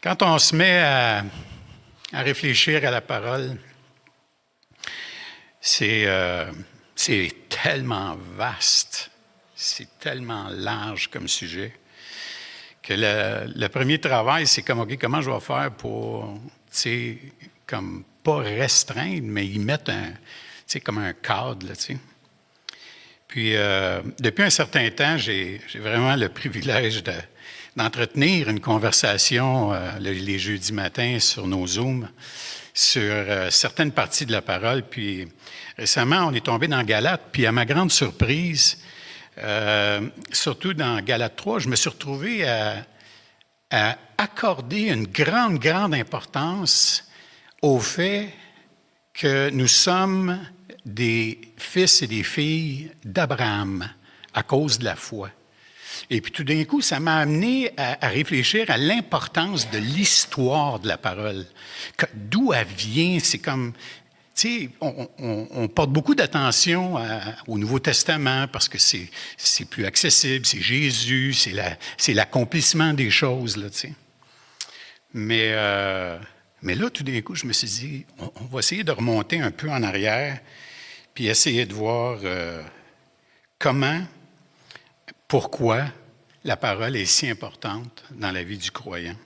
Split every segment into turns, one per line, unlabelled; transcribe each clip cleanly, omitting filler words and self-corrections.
Quand on se met à réfléchir à la parole, c'est tellement vaste, c'est tellement large comme sujet, que le premier travail, c'est comme, OK, comment je vais faire pour, tu sais, comme pas restreindre, mais y mettre comme un cadre, là, tu sais. Puis, depuis un certain temps, j'ai vraiment le privilège d'entretenir une conversation les jeudis matins sur nos Zooms, sur certaines parties de la parole. Puis, récemment, on est tombé dans Galates, puis à ma grande surprise, surtout dans Galates 3, je me suis retrouvé à accorder une grande importance au fait que nous sommes des fils et des filles d'Abraham à cause de la foi. Et puis tout d'un coup, ça m'a amené à réfléchir à l'importance de l'histoire de la parole. D'où elle vient, c'est comme, tu sais, on porte beaucoup d'attention au Nouveau Testament parce que c'est plus accessible, c'est Jésus, c'est l'accomplissement des choses, là, tu sais. Mais là, tout d'un coup, je me suis dit, on va essayer de remonter un peu en arrière puis essayer de voir comment, pourquoi la parole est si importante dans la vie du croyant.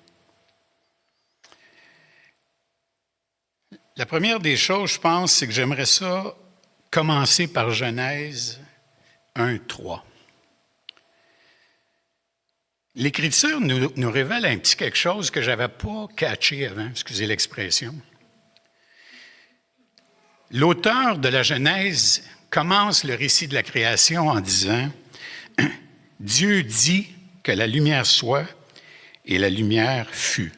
La première des choses, je pense, c'est que j'aimerais ça commencer par Genèse 1:3. L'Écriture nous révèle un petit quelque chose que je n'avais pas catché avant, excusez l'expression. L'auteur de la Genèse commence le récit de la création en disant « Dieu dit que la lumière soit, et la lumière fut. »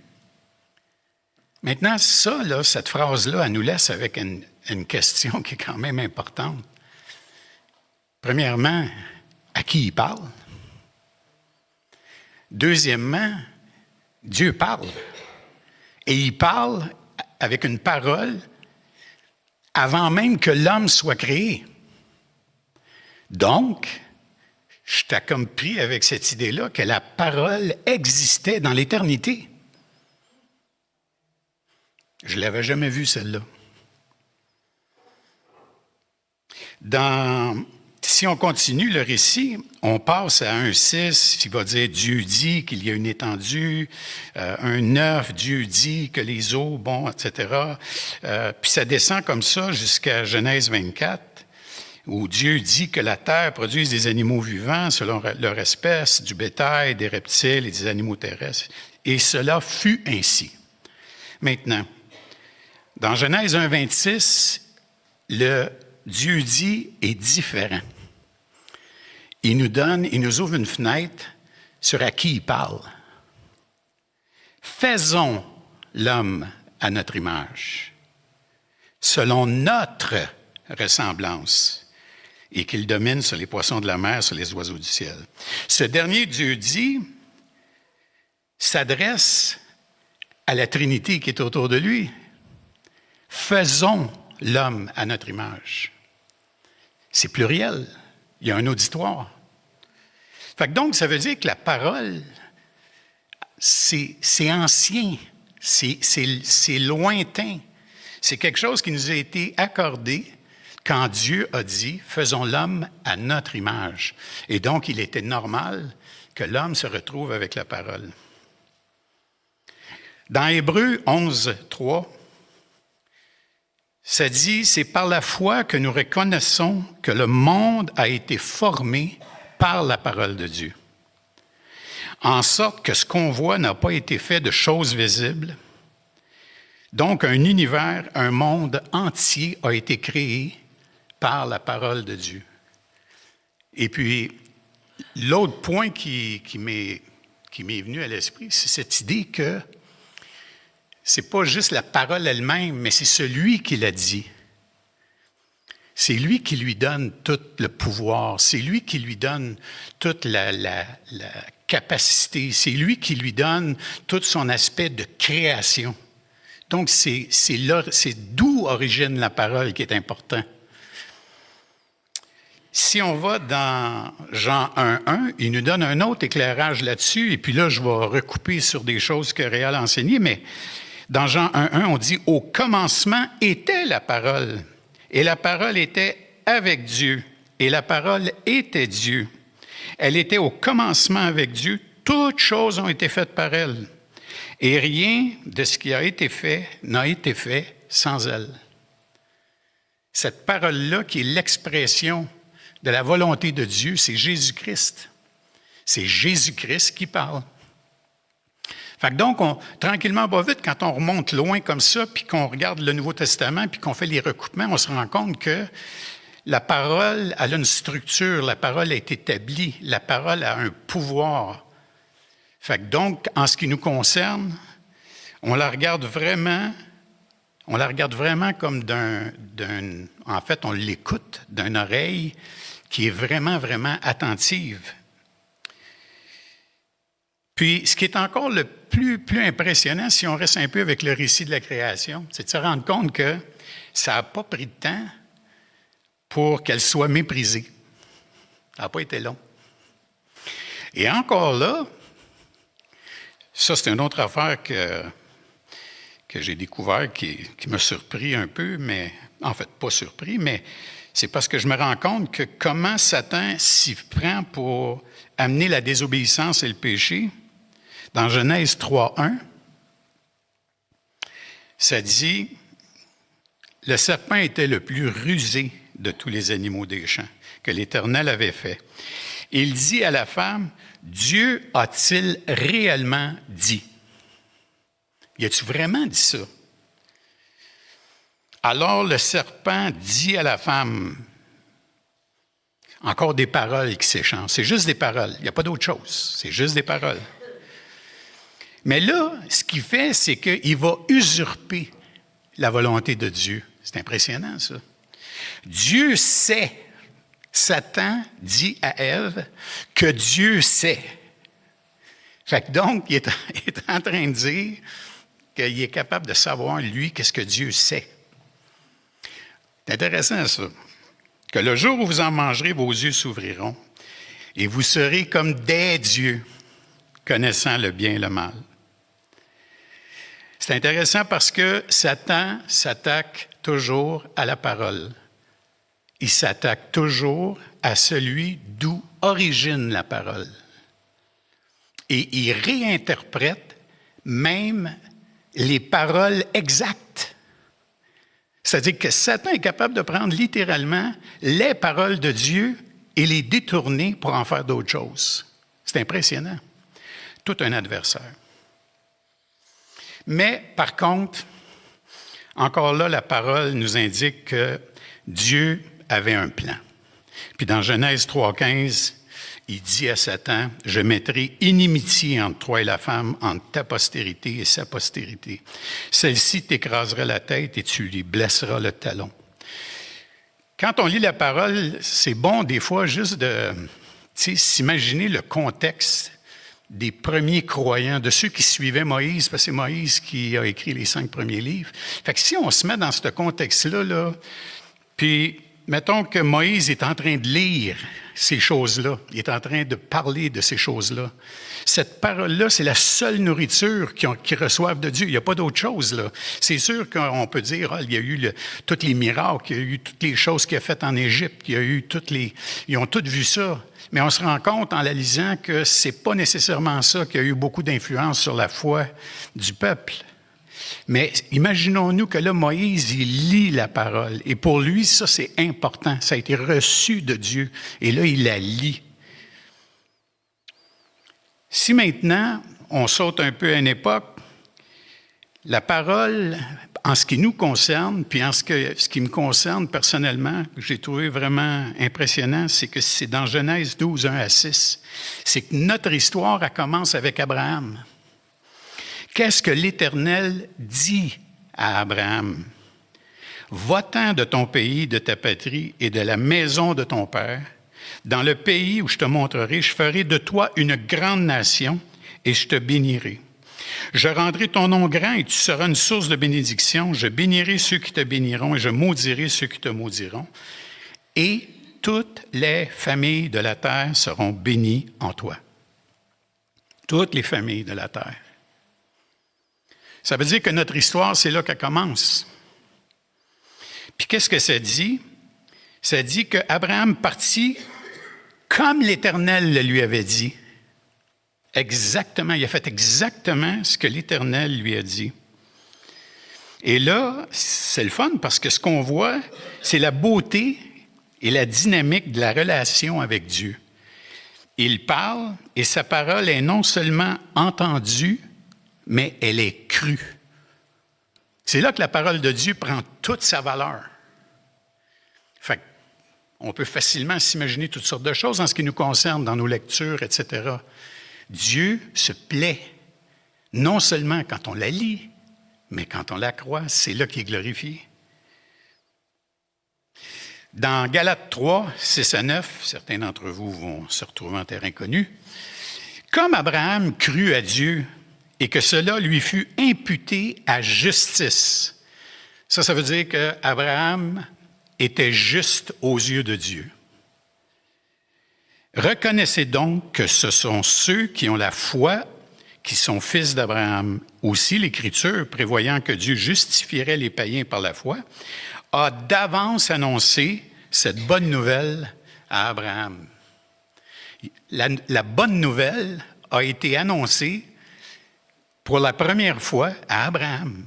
Maintenant, ça, là, cette phrase-là, elle nous laisse avec une question qui est quand même importante. Premièrement, à qui il parle? Deuxièmement, Dieu parle. Et il parle avec une parole avant même que l'homme soit créé. Donc, je t'ai comme pris avec cette idée-là que la parole existait dans l'éternité. Je ne l'avais jamais vue, celle-là. Si on continue le récit, on passe à 1:6, qui va dire « Dieu dit qu'il y a une étendue », 1:9, « Dieu dit que les eaux, bon, etc. » Puis ça descend comme ça jusqu'à Genèse 24, où Dieu dit que la terre produise des animaux vivants selon leur espèce, du bétail, des reptiles et des animaux terrestres. Et cela fut ainsi. Maintenant, dans Genèse 1:26, le Dieu dit est différent. Il nous ouvre une fenêtre sur à qui il parle. Faisons l'homme à notre image, selon notre ressemblance, et qu'il domine sur les poissons de la mer, sur les oiseaux du ciel. Ce dernier Dieu dit s'adresse à la Trinité qui est autour de lui. Faisons l'homme à notre image. C'est pluriel. Il y a un auditoire. Fait que donc, ça veut dire que la parole, c'est ancien, c'est lointain. C'est quelque chose qui nous a été accordé quand Dieu a dit « Faisons l'homme à notre image ». Et donc, il était normal que l'homme se retrouve avec la parole. Dans Hébreux 11:3, ça dit, c'est par la foi que nous reconnaissons que le monde a été formé par la parole de Dieu, en sorte que ce qu'on voit n'a pas été fait de choses visibles. Donc, un univers, un monde entier a été créé par la parole de Dieu. Et puis, l'autre point qui m'est venu à l'esprit, c'est cette idée que c'est pas juste la parole elle-même, mais c'est celui qui l'a dit. C'est lui qui lui donne tout le pouvoir. C'est lui qui lui donne toute la capacité. C'est lui qui lui donne tout son aspect de création. Donc, c'est d'où origine la parole qui est important. Si on va dans Jean 1.1, il nous donne un autre éclairage là-dessus, et puis là, je vais recouper sur des choses que Réal a enseignées, mais dans Jean 1.1, on dit « Au commencement était la parole, et la parole était avec Dieu, et la parole était Dieu. Elle était au commencement avec Dieu, toutes choses ont été faites par elle, et rien de ce qui a été fait n'a été fait sans elle. » Cette parole-là, qui est l'expression de la volonté de Dieu, c'est Jésus-Christ. C'est Jésus-Christ qui parle. Fait que donc, tranquillement, pas vite, quand on remonte loin comme ça, puis qu'on regarde le Nouveau Testament, puis qu'on fait les recoupements, on se rend compte que la parole, elle a une structure, la parole est établie, la parole a un pouvoir. Fait que donc, en ce qui nous concerne, on la regarde vraiment comme en fait, on l'écoute d'une oreille qui est vraiment, vraiment attentive. Puis, ce qui est encore le plus impressionnant, si on reste un peu avec le récit de la création, c'est de se rendre compte que ça n'a pas pris de temps pour qu'elle soit méprisée. Ça n'a pas été long. Et encore là, ça, c'est une autre affaire que j'ai découvert qui m'a surpris un peu, mais en fait, pas surpris, mais c'est parce que je me rends compte que comment Satan s'y prend pour amener la désobéissance et le péché. Dans Genèse 3.1, ça dit « Le serpent était le plus rusé de tous les animaux des champs que l'Éternel avait fait. Il dit à la femme, « Dieu a-t-il réellement dit? » Y a-tu vraiment dit ça? Alors le serpent dit à la femme, encore des paroles qui s'échangent. C'est juste des paroles. Il n'y a pas d'autre chose. C'est juste des paroles. Mais là, ce qu'il fait, c'est qu'il va usurper la volonté de Dieu. C'est impressionnant, ça. Dieu sait. Satan dit à Ève que Dieu sait. Fait que donc, il est en train de dire qu'il est capable de savoir, lui, qu'est-ce que Dieu sait. C'est intéressant, ça. Que le jour où vous en mangerez, vos yeux s'ouvriront et vous serez comme des dieux, connaissant le bien et le mal. C'est intéressant parce que Satan s'attaque toujours à la parole. Il s'attaque toujours à celui d'où origine la parole. Et il réinterprète même les paroles exactes. C'est-à-dire que Satan est capable de prendre littéralement les paroles de Dieu et les détourner pour en faire d'autres choses. C'est impressionnant. Tout un adversaire. Mais, par contre, encore là, la parole nous indique que Dieu avait un plan. Puis dans Genèse 3.15, il dit à Satan, « Je mettrai inimitié entre toi et la femme, entre ta postérité et sa postérité. Celle-ci t'écrasera la tête et tu lui blesseras le talon. » Quand on lit la parole, c'est bon des fois juste de s'imaginer le contexte des premiers croyants, de ceux qui suivaient Moïse, parce que c'est Moïse qui a écrit les 5 premiers livres. Fait que si on se met dans ce contexte-là, là, puis mettons que Moïse est en train de lire ces choses-là, il est en train de parler de ces choses-là. Cette parole-là, c'est la seule nourriture qu'ils reçoivent de Dieu. Il n'y a pas d'autre chose, là. C'est sûr qu'on peut dire, il y a eu tous les miracles, il y a eu toutes les choses qu'il a faites en Égypte, ils ont tous vu ça. Mais on se rend compte en la lisant que c'est pas nécessairement ça qui a eu beaucoup d'influence sur la foi du peuple. Mais imaginons-nous que là, Moïse, il lit la parole. Et pour lui, ça, c'est important. Ça a été reçu de Dieu. Et là, il la lit. Si maintenant, on saute un peu à une époque, la parole, en ce qui nous concerne, puis en ce qui me concerne personnellement, que j'ai trouvé vraiment impressionnant, c'est que c'est dans Genèse 12, 1 à 6. C'est que notre histoire, elle commence avec Abraham. Qu'est-ce que l'Éternel dit à Abraham? « Va-t'en de ton pays, de ta patrie et de la maison de ton père. Dans le pays où je te montrerai, je ferai de toi une grande nation et je te bénirai. Je rendrai ton nom grand et tu seras une source de bénédiction. Je bénirai ceux qui te béniront et je maudirai ceux qui te maudiront. Et toutes les familles de la terre seront bénies en toi. Toutes les familles de la terre. Ça veut dire que notre histoire, c'est là qu'elle commence. Puis qu'est-ce que ça dit? Ça dit qu'Abraham partit comme l'Éternel le lui avait dit. Exactement, il a fait exactement ce que l'Éternel lui a dit. Et là, c'est le fun parce que ce qu'on voit, c'est la beauté et la dynamique de la relation avec Dieu. Il parle et sa parole est non seulement entendue, mais elle est crue. C'est là que la parole de Dieu prend toute sa valeur. Fait on peut facilement s'imaginer toutes sortes de choses en ce qui nous concerne, dans nos lectures, etc. Dieu se plaît, non seulement quand on la lit, mais quand on la croit, c'est là qu'il est glorifié. Dans Galates 3, 6 à 9, certains d'entre vous vont se retrouver en terrain connu. Comme Abraham crut à Dieu et que cela lui fut imputé à justice. Ça veut dire qu'Abraham était juste aux yeux de Dieu. Reconnaissez donc que ce sont ceux qui ont la foi qui sont fils d'Abraham. Aussi, l'Écriture, prévoyant que Dieu justifierait les païens par la foi, a d'avance annoncé cette bonne nouvelle à Abraham. La bonne nouvelle a été annoncée pour la première fois à Abraham.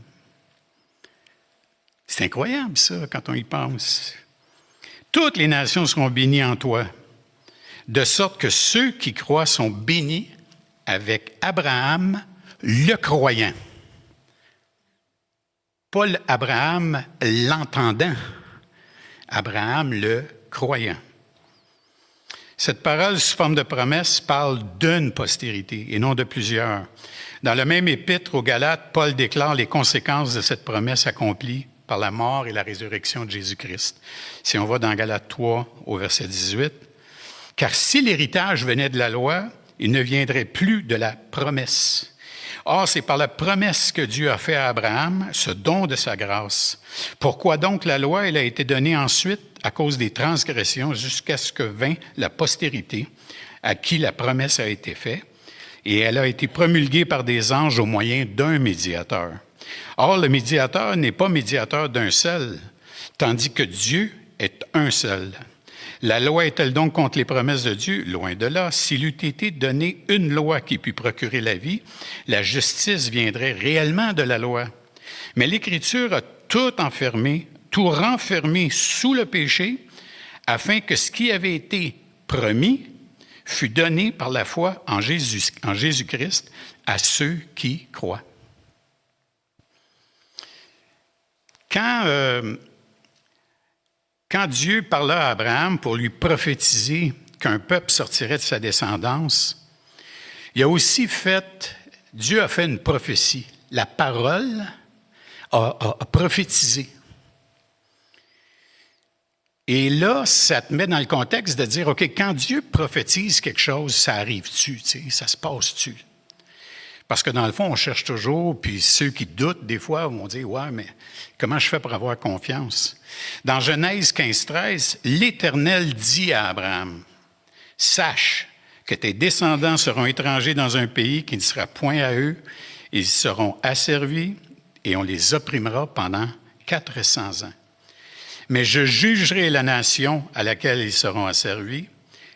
C'est incroyable, ça, quand on y pense. Toutes les nations seront bénies en toi, de sorte que ceux qui croient sont bénis avec Abraham, le croyant. Pas Abraham l'entendant, Abraham le croyant. Cette parole sous forme de promesse parle d'une postérité et non de plusieurs. Dans le même épître aux Galates, Paul déclare les conséquences de cette promesse accomplie par la mort et la résurrection de Jésus-Christ. Si on va dans Galates 3 au verset 18, « Car si l'héritage venait de la loi, il ne viendrait plus de la promesse. Or, c'est par la promesse que Dieu a fait à Abraham, ce don de sa grâce. Pourquoi donc la loi, elle a été donnée ensuite à cause des transgressions jusqu'à ce que vint la postérité à qui la promesse a été faite, et elle a été promulguée par des anges au moyen d'un médiateur. Or, le médiateur n'est pas médiateur d'un seul, tandis que Dieu est un seul. La loi est-elle donc contre les promesses de Dieu? Loin de là. S'il eût été donné une loi qui pût procurer la vie, la justice viendrait réellement de la loi. Mais l'Écriture a tout enfermé, tout renfermé sous le péché, afin que ce qui avait été promis fût donné par la foi en Jésus-Christ à ceux qui croient. Quand Dieu parla à Abraham pour lui prophétiser qu'un peuple sortirait de sa descendance, Dieu a fait une prophétie. La parole a prophétisé. Et là, ça te met dans le contexte de dire, OK, quand Dieu prophétise quelque chose, ça arrive-tu, ça se passe-tu? Parce que dans le fond, on cherche toujours, puis ceux qui doutent, des fois, vont dire, ouais, mais comment je fais pour avoir confiance? Dans Genèse 15-13, l'Éternel dit à Abraham, « Sache que tes descendants seront étrangers dans un pays qui ne sera point à eux, ils seront asservis et on les opprimera pendant 400 ans. Mais je jugerai la nation à laquelle ils seront asservis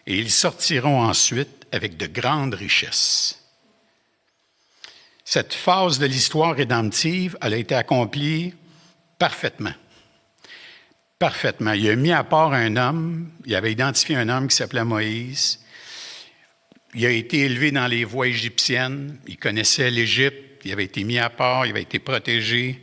et ils sortiront ensuite avec de grandes richesses. » Cette phase de l'histoire rédemptive, elle a été accomplie parfaitement. Parfaitement. Il a mis à part un homme, il avait identifié un homme qui s'appelait Moïse. Il a été élevé dans les voies égyptiennes, il connaissait l'Égypte, il avait été mis à part, il avait été protégé.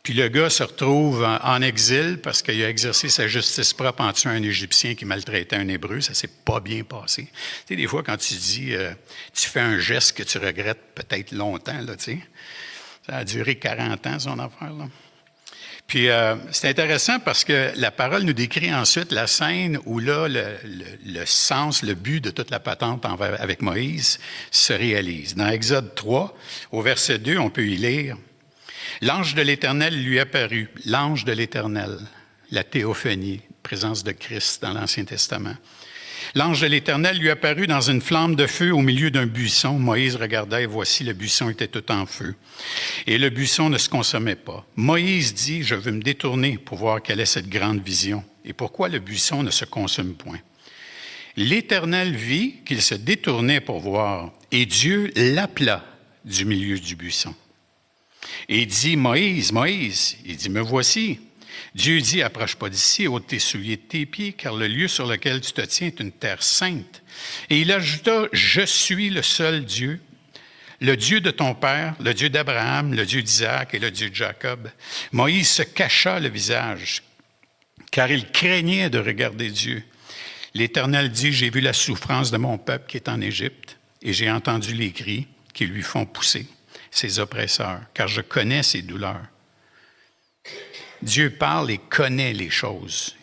Puis le gars se retrouve en exil parce qu'il a exercé sa justice propre en tuant un Égyptien qui maltraitait un Hébreu. Ça ne s'est pas bien passé. Tu sais, des fois, quand tu dis, tu fais un geste que tu regrettes peut-être longtemps, là, tu sais. Ça a duré 40 ans, son affaire, là. Puis c'est intéressant parce que la parole nous décrit ensuite la scène où là, le sens, le but de toute la patente avec Moïse se réalise. Dans Exode 3, au verset 2, on peut y lire « L'ange de l'Éternel lui apparut, l'ange de l'Éternel, la théophanie, présence de Christ dans l'Ancien Testament. L'ange de l'Éternel lui apparut dans une flamme de feu au milieu d'un buisson. Moïse regarda et voici, le buisson était tout en feu. Et le buisson ne se consommait pas. Moïse dit, je veux me détourner pour voir quelle est cette grande vision et pourquoi le buisson ne se consomme point. L'Éternel vit qu'il se détournait pour voir et Dieu l'appela du milieu du buisson. Et il dit, Moïse, Moïse, il dit, me voici. Dieu dit, approche pas d'ici, ôte tes souliers de tes pieds, car le lieu sur lequel tu te tiens est une terre sainte. Et il ajouta, je suis le seul Dieu, le Dieu de ton père, le Dieu d'Abraham, le Dieu d'Isaac et le Dieu de Jacob. Moïse se cacha le visage, car il craignait de regarder Dieu. L'Éternel dit, j'ai vu la souffrance de mon peuple qui est en Égypte, et j'ai entendu les cris qui lui font pousser, ses oppresseurs, car je connais ses douleurs. Dieu parle et connaît les choses.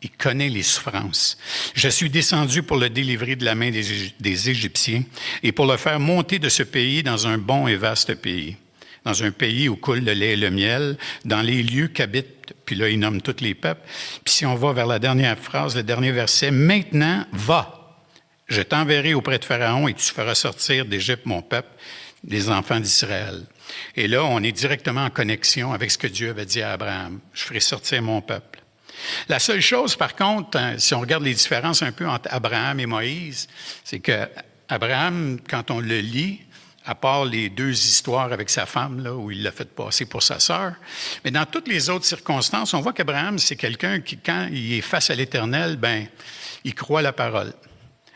Il connaît les souffrances. Je suis descendu pour le délivrer de la main des Égyptiens et pour le faire monter de ce pays dans un bon et vaste pays, dans un pays où coule le lait et le miel, dans les lieux qu'habitent, puis là, il nomme tous les peuples. Puis si on va vers la dernière phrase, le dernier verset, « Maintenant, va, je t'enverrai auprès de Pharaon et tu feras sortir d'Égypte mon peuple, les enfants d'Israël. » Et là, on est directement en connexion avec ce que Dieu avait dit à Abraham. « Je ferai sortir mon peuple. » La seule chose, par contre, si on regarde les différences un peu entre Abraham et Moïse, c'est que Abraham, quand on le lit, à part les deux histoires avec sa femme, là, où il l'a fait passer pour sa sœur, mais dans toutes les autres circonstances, on voit qu'Abraham, c'est quelqu'un qui, quand il est face à l'Éternel, ben, il croit la parole.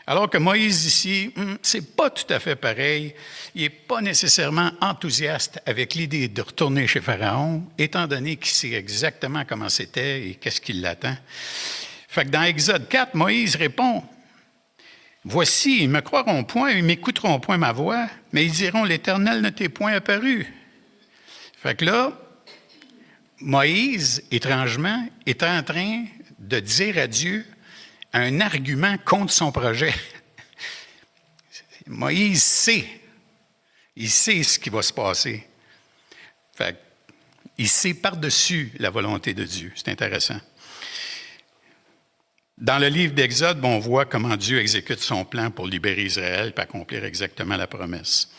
Alors que Moïse ici, c'est pas tout à fait pareil. Il n'est pas nécessairement enthousiaste avec l'idée de retourner chez Pharaon, étant donné qu'il sait exactement comment c'était et qu'est-ce qui l'attend. Fait que dans Exode 4, Moïse répond, « Voici, ils ne me croiront point, ils m'écouteront point ma voix, mais ils diront, l'Éternel ne t'est point apparu. » Fait que là, Moïse, étrangement, est en train de dire à Dieu un argument contre son projet. Moïse sait. Il sait ce qui va se passer. Fait, il sait par-dessus la volonté de Dieu. C'est intéressant. Dans le livre d'Exode, on voit comment Dieu exécute son plan pour libérer Israël et accomplir exactement la promesse.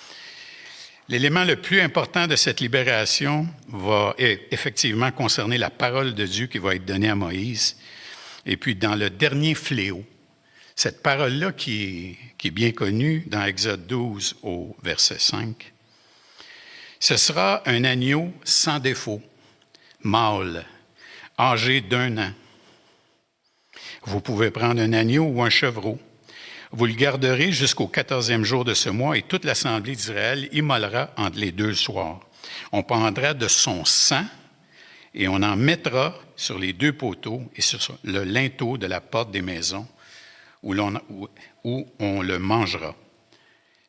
L'élément le plus important de cette libération va effectivement concerner la parole de Dieu qui va être donnée à Moïse. Et puis, dans le dernier fléau, cette parole-là qui est bien connue dans Exode 12 au verset 5, ce sera un agneau sans défaut, mâle, âgé d'1 an. Vous pouvez prendre un agneau ou un chevreau. Vous le garderez jusqu'au 14e jour de ce mois et toute l'assemblée d'Israël immolera entre les 2 soirs. On prendra de son sang et on en mettra sur les 2 poteaux et sur le linteau de la porte des maisons où on le mangera.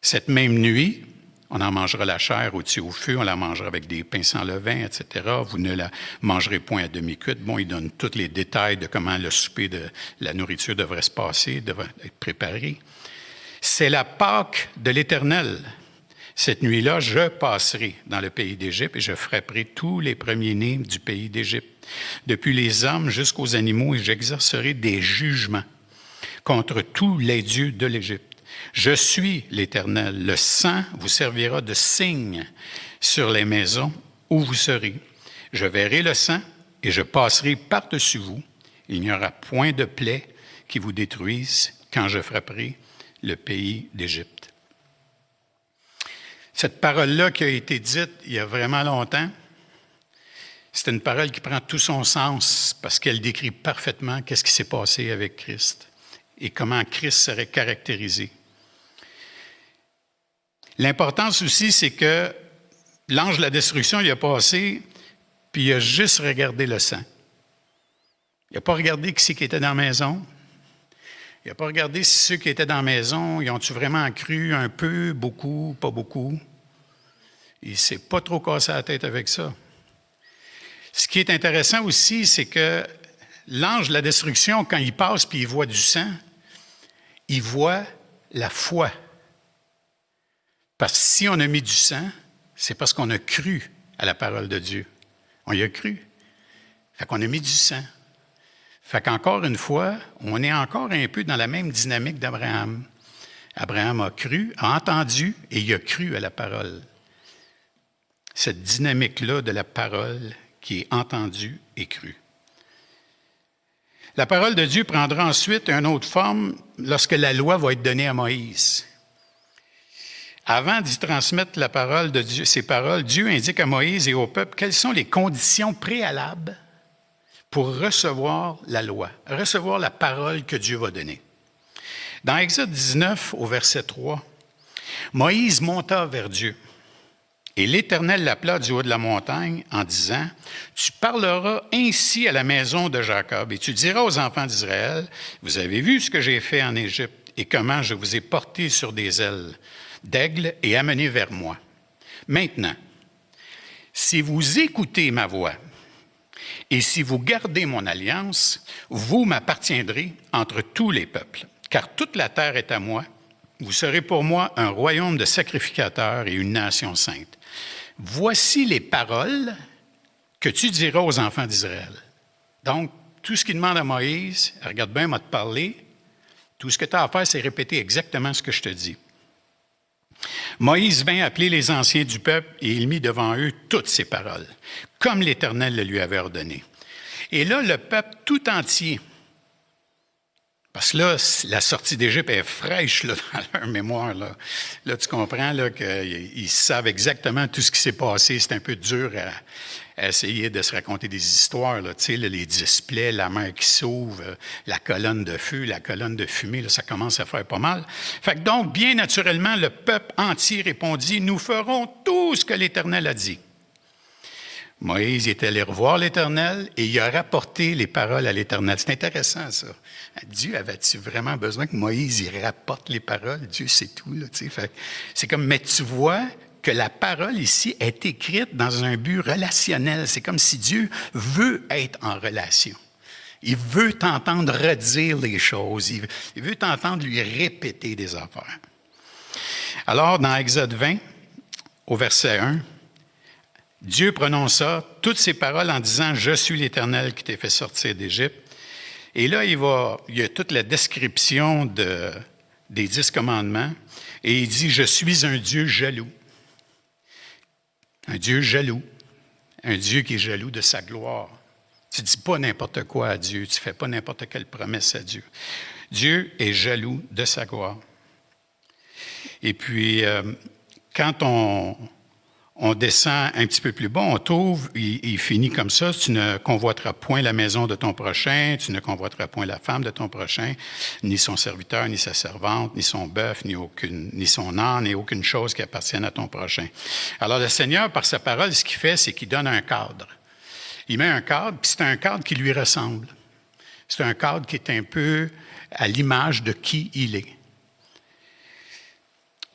Cette même nuit, on en mangera la chair au-dessus au feu, on la mangera avec des pains sans levain, etc. Vous ne la mangerez point à demi-cuite. Bon, il donne tous les détails de comment le souper de la nourriture devrait se passer, devrait être préparé. C'est la Pâque de l'Éternel. Cette nuit-là, je passerai dans le pays d'Égypte et je frapperai tous les premiers-nés du pays d'Égypte, depuis les hommes jusqu'aux animaux, et j'exercerai des jugements contre tous les dieux de l'Égypte. Je suis l'Éternel. Le sang vous servira de signe sur les maisons où vous serez. Je verrai le sang et je passerai par-dessus vous. Il n'y aura point de plaie qui vous détruise quand je frapperai le pays d'Égypte. Cette parole-là qui a été dite il y a vraiment longtemps, c'est une parole qui prend tout son sens parce qu'elle décrit parfaitement qu'est-ce qui s'est passé avec Christ et comment Christ serait caractérisé. L'importance aussi, c'est que l'ange de la destruction, il a passé, puis il a juste regardé le sang. Il n'a pas regardé qui c'est qui était dans la maison. Il n'a pas regardé si ceux qui étaient dans la maison, ils ont-tu vraiment cru un peu, beaucoup, pas beaucoup. Il ne s'est pas trop cassé la tête avec ça. Ce qui est intéressant aussi, c'est que l'ange de la destruction, quand il passe puis il voit du sang, il voit la foi. Parce que si on a mis du sang, c'est parce qu'on a cru à la parole de Dieu. On y a cru. Fait qu'on a mis du sang. Fait qu'encore une fois, on est encore un peu dans la même dynamique d'Abraham. Abraham a cru, a entendu et il a cru à la parole. Cette dynamique-là de la parole qui est entendue et crue. La parole de Dieu prendra ensuite une autre forme lorsque la loi va être donnée à Moïse. Avant d'y transmettre la parole de Dieu, ces paroles, Dieu indique à Moïse et au peuple quelles sont les conditions préalables pour recevoir la loi, recevoir la parole que Dieu va donner. Dans Exode 19, au verset 3, Moïse monta vers Dieu. Et l'Éternel l'appela du haut de la montagne en disant, « Tu parleras ainsi à la maison de Jacob et tu diras aux enfants d'Israël, vous avez vu ce que j'ai fait en Égypte et comment je vous ai porté sur des ailes d'aigle et amené vers moi. Maintenant, si vous écoutez ma voix et si vous gardez mon alliance, vous m'appartiendrez entre tous les peuples, car toute la terre est à moi. Vous serez pour moi un royaume de sacrificateurs et une nation sainte. Voici les paroles que tu diras aux enfants d'Israël. » Donc, tout ce qu'il demande à Moïse, regarde bien, m'a te parler, tout ce que tu as à faire, c'est répéter exactement ce que je te dis. Moïse vint appeler les anciens du peuple et il mit devant eux toutes ces paroles, comme l'Éternel le lui avait ordonné. Et là, le peuple tout entier, parce que là, la sortie d'Égypte est fraîche là, dans leur mémoire. Là tu comprends là, qu'ils savent exactement tout ce qui s'est passé. C'est un peu dur à essayer de se raconter des histoires. Là, les displays, la mer qui s'ouvre, la colonne de feu, la colonne de fumée, là, ça commence à faire pas mal. Fait que donc, bien naturellement, le peuple entier répondit, « Nous ferons tout ce que l'Éternel a dit. » Moïse est allé revoir l'Éternel et il a rapporté les paroles à l'Éternel. C'est intéressant, ça. Dieu avait-tu vraiment besoin que Moïse y rapporte les paroles? Dieu sait tout, là, tu sais. C'est comme, mais tu vois que la parole ici est écrite dans un but relationnel. C'est comme si Dieu veut être en relation. Il veut t'entendre redire les choses. Il veut t'entendre lui répéter des affaires. Alors, dans Exode 20, au verset 1, Dieu prononça toutes ces paroles en disant « Je suis l'Éternel qui t'ai fait sortir d'Égypte ». Et là, il y a toute la description des 10 commandements. Et il dit « Je suis un Dieu jaloux ». Un Dieu jaloux. Un Dieu qui est jaloux de sa gloire. Tu ne dis pas n'importe quoi à Dieu. Tu ne fais pas n'importe quelle promesse à Dieu. Dieu est jaloux de sa gloire. Et puis, quand on descend un petit peu plus bas, on trouve, il finit comme ça, « Tu ne convoiteras point la maison de ton prochain, tu ne convoiteras point la femme de ton prochain, ni son serviteur, ni sa servante, ni son bœuf, ni son âne, ni aucune chose qui appartienne à ton prochain. » Alors le Seigneur, par sa parole, ce qu'il fait, c'est qu'il donne un cadre. Il met un cadre, puis c'est un cadre qui lui ressemble. C'est un cadre qui est un peu à l'image de qui il est.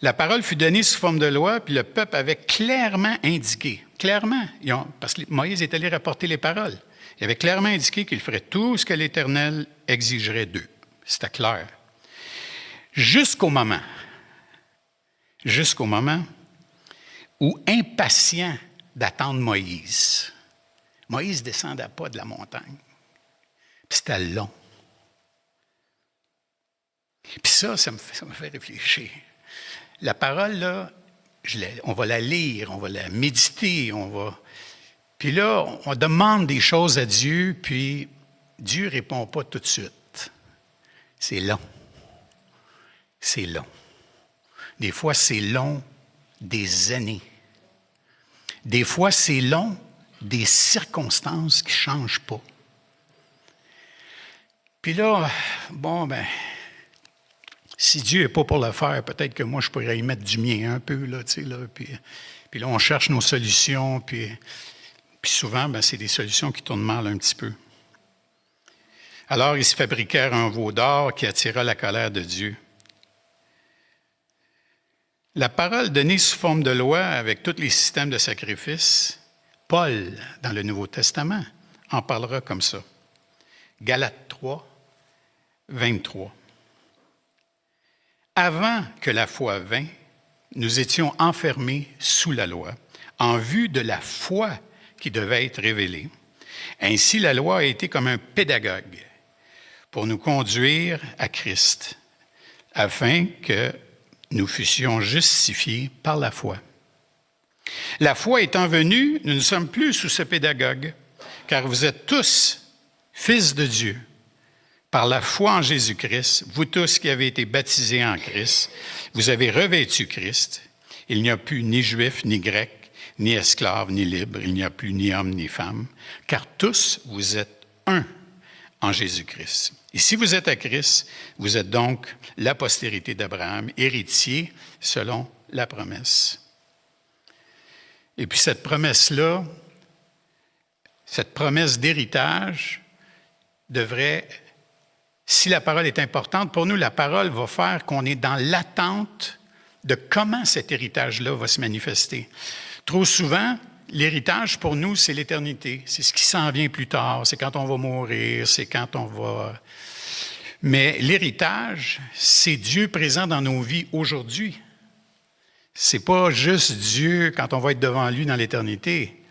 La parole fut donnée sous forme de loi, puis le peuple avait clairement indiqué, parce que Moïse est allé rapporter les paroles, il avait clairement indiqué qu'il ferait tout ce que l'Éternel exigerait d'eux. C'était clair. Jusqu'au moment où, impatient d'attendre Moïse ne descendait pas de la montagne. Puis c'était long. Puis ça me fait réfléchir. La parole, là, on va la lire, on va la méditer, Puis là, on demande des choses à Dieu, puis Dieu ne répond pas tout de suite. C'est long. C'est long. Des fois, c'est long des années. Des fois, c'est long des circonstances qui ne changent pas. Puis là, si Dieu n'est pas pour le faire, peut-être que moi, je pourrais y mettre du mien un peu, là, tu sais, là. Puis là, on cherche nos solutions, puis souvent, c'est des solutions qui tournent mal un petit peu. Alors, ils se fabriquèrent un veau d'or qui attira la colère de Dieu. La parole donnée sous forme de loi avec tous les systèmes de sacrifice, Paul, dans le Nouveau Testament, en parlera comme ça. Galates 3, 23. Avant que la foi vînt, nous étions enfermés sous la loi, en vue de la foi qui devait être révélée. Ainsi, la loi a été comme un pédagogue pour nous conduire à Christ, afin que nous fussions justifiés par la foi. La foi étant venue, nous ne sommes plus sous ce pédagogue, car vous êtes tous fils de Dieu. Par la foi en Jésus-Christ, vous tous qui avez été baptisés en Christ, vous avez revêtu Christ. Il n'y a plus ni juif, ni grec, ni esclave, ni libre. Il n'y a plus ni homme, ni femme, car tous vous êtes un en Jésus-Christ. Et si vous êtes à Christ, vous êtes donc la postérité d'Abraham, héritier selon la promesse. Et puis cette promesse-là, cette promesse d'héritage devrait, si la parole est importante, pour nous, la parole va faire qu'on est dans l'attente de comment cet héritage-là va se manifester. Trop souvent, l'héritage pour nous, c'est l'éternité. C'est ce qui s'en vient plus tard. C'est quand on va mourir, c'est quand on va... Mais l'héritage, c'est Dieu présent dans nos vies aujourd'hui. C'est pas juste Dieu quand on va être devant lui dans l'éternité.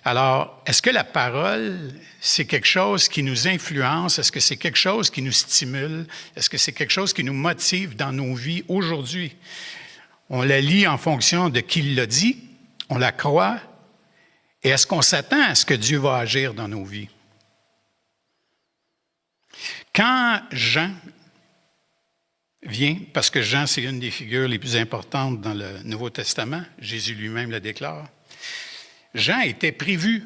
Alors, est-ce que la parole, c'est quelque chose qui nous influence? Est-ce que c'est quelque chose qui nous stimule? Est-ce que c'est quelque chose qui nous motive dans nos vies aujourd'hui? On la lit en fonction de qui l'a dit, on la croit, et est-ce qu'on s'attend à ce que Dieu va agir dans nos vies? Quand Jean vient, parce que Jean, c'est une des figures les plus importantes dans le Nouveau Testament, Jésus lui-même le déclare, Jean était prévu,